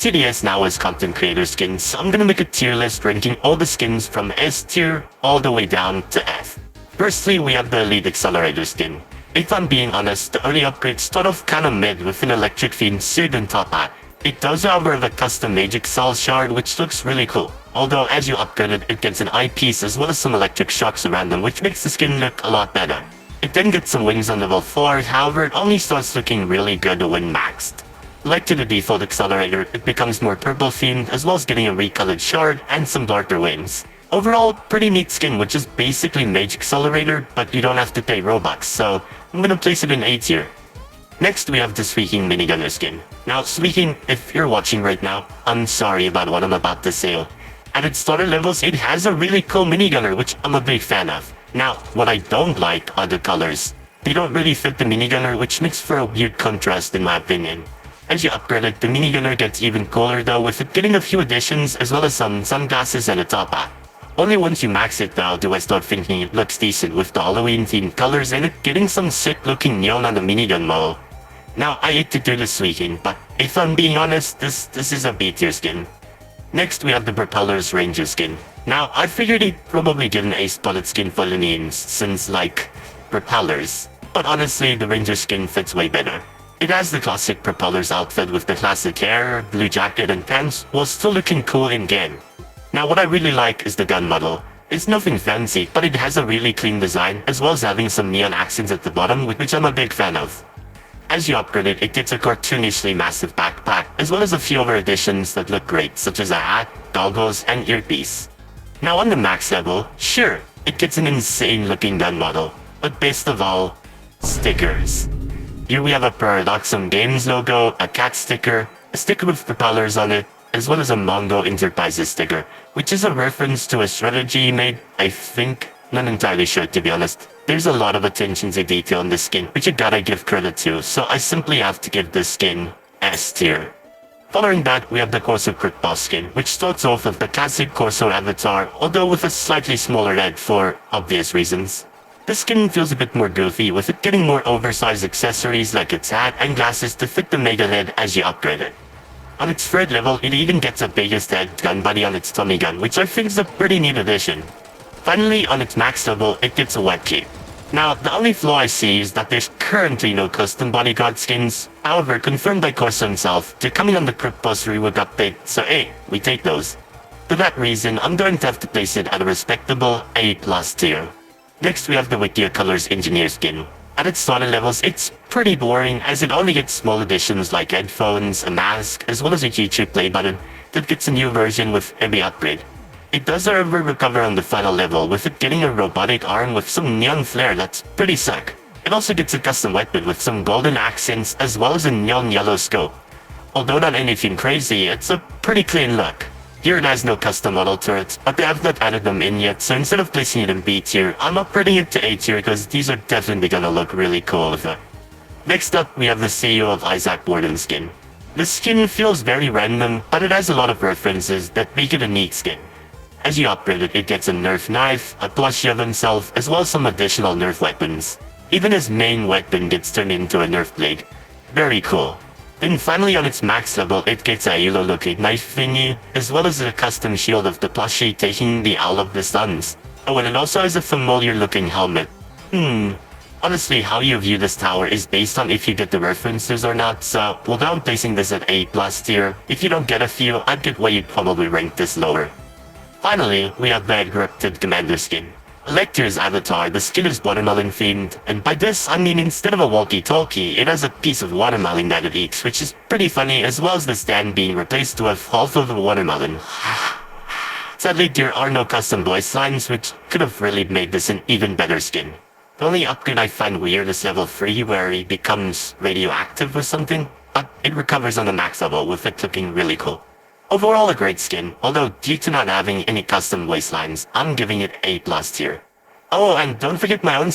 TDS now has content creator skins, so I'm gonna make a tier list ranking all the skins from S tier all the way down to F. Firstly, we have the Elite Accelerator skin. If I'm being honest, the early upgrades start off kinda mid with an electric fiend suit and top hat. It does however have a custom magic cell shard which looks really cool. Although as you upgrade it, it gets an eyepiece as well as some electric shocks around them which makes the skin look a lot better. It then gets some wings on level 4, however it only starts looking really good when maxed. Like to the default accelerator, it becomes more purple themed as well as getting a recolored shard and some darker wings. Overall, pretty neat skin which is basically Mage Accelerator, but you don't have to pay Robux, so I'm gonna place it in A tier. Next we have the Skeqo minigunner skin. Now Skeqo, if you're watching right now, I'm sorry about what I'm about to say. At its starter levels, it has a really cool minigunner which I'm a big fan of. Now, what I don't like are the colors. They don't really fit the minigunner which makes for a weird contrast in my opinion. As you upgrade it, the minigunner gets even cooler though, with it getting a few additions as well as some sunglasses and a top hat. Only once you max it though do I start thinking it looks decent with the Halloween themed colors and it getting some sick looking neon on the minigun model. Now I hate to do this Skeqo, but if I'm being honest, this is a B tier skin. Next we have the Propellers Ranger skin. Now I figured he'd probably get an A spotted skin for the names since like propellers, but honestly the Ranger skin fits way better. It has the classic Propellers outfit with the classic hair, blue jacket and pants while still looking cool in game. Now what I really like is the gun model. It's nothing fancy, but it has a really clean design as well as having some neon accents at the bottom which I'm a big fan of. As you upgrade it, it gets a cartoonishly massive backpack as well as a few other additions that look great such as a hat, goggles and earpiece. Now on the max level, sure, it gets an insane looking gun model, but best of all, stickers. Here we have a Paradoxum Games logo, a cat sticker, a sticker with propellers on it, as well as a Mongo Enterprises sticker, which is a reference to a strategy he made, I think. Not entirely sure to be honest. There's a lot of attention to detail in this skin, which you gotta give credit to, so I simply have to give this skin S tier. Following that, we have the Corso Crit Boss skin, which starts off with the classic Corso avatar, although with a slightly smaller head for obvious reasons. The skin feels a bit more goofy, with it getting more oversized accessories like its hat and glasses to fit the mega head as you upgrade it. On its third level, it even gets a biggest head gun body on its tummy gun, which I think is a pretty neat addition. Finally, on its max level, it gets a web cape. Now, the only flaw I see is that there's currently no custom bodyguard skins. However, confirmed by Corso himself, they're coming on the Crypt Boss Reward update, so hey, we take those. For that reason, I'm going to have to place it at a respectable A+ tier. Next we have the Wikia Colors Engineer skin. At its starter levels, it's pretty boring as it only gets small additions like headphones, a mask, as well as a YouTube play button that gets a new version with every upgrade. It does however recover on the final level, with it getting a robotic arm with some neon flare that's pretty sick. It also gets a custom weapon with some golden accents as well as a neon yellow scope. Although not anything crazy, it's a pretty clean look. Here it has no custom model turrets, but they have not added them in yet, so instead of placing it in B tier, I'm upgrading it to A tier because these are definitely gonna look really cool with it. Next up, we have the CEO of Isaac Borden skin. The skin feels very random, but it has a lot of references that make it a neat skin. As you upgrade it, it gets a nerf knife, a plushie of himself, as well as some additional nerf weapons. Even his main weapon gets turned into a nerf blade. Very cool. Then finally on its max level, it gets a halo-looking knife thingy, as well as a custom shield of the plushie taking the Owl of the Suns. Oh, and it also has a familiar-looking helmet. Honestly, how you view this tower is based on if you get the references or not, so although I'm placing this at A+ tier, if you don't get a few, I'd get why you'd probably rank this lower. Finally, we have the Encrypted Commander skin. Lecter's avatar, the skin is watermelon themed, and by this I mean instead of a walkie-talkie, it has a piece of watermelon that it eats, which is pretty funny, as well as the stand being replaced with half of a watermelon. Sadly, there are no custom voice lines, which could have really made this an even better skin. The only upgrade I find weird is level 3 where he becomes radioactive or something, but it recovers on the max level with it looking really cool. Overall a great skin, although due to not having any custom voice lines, I'm giving it A+ tier. Oh, and don't forget my own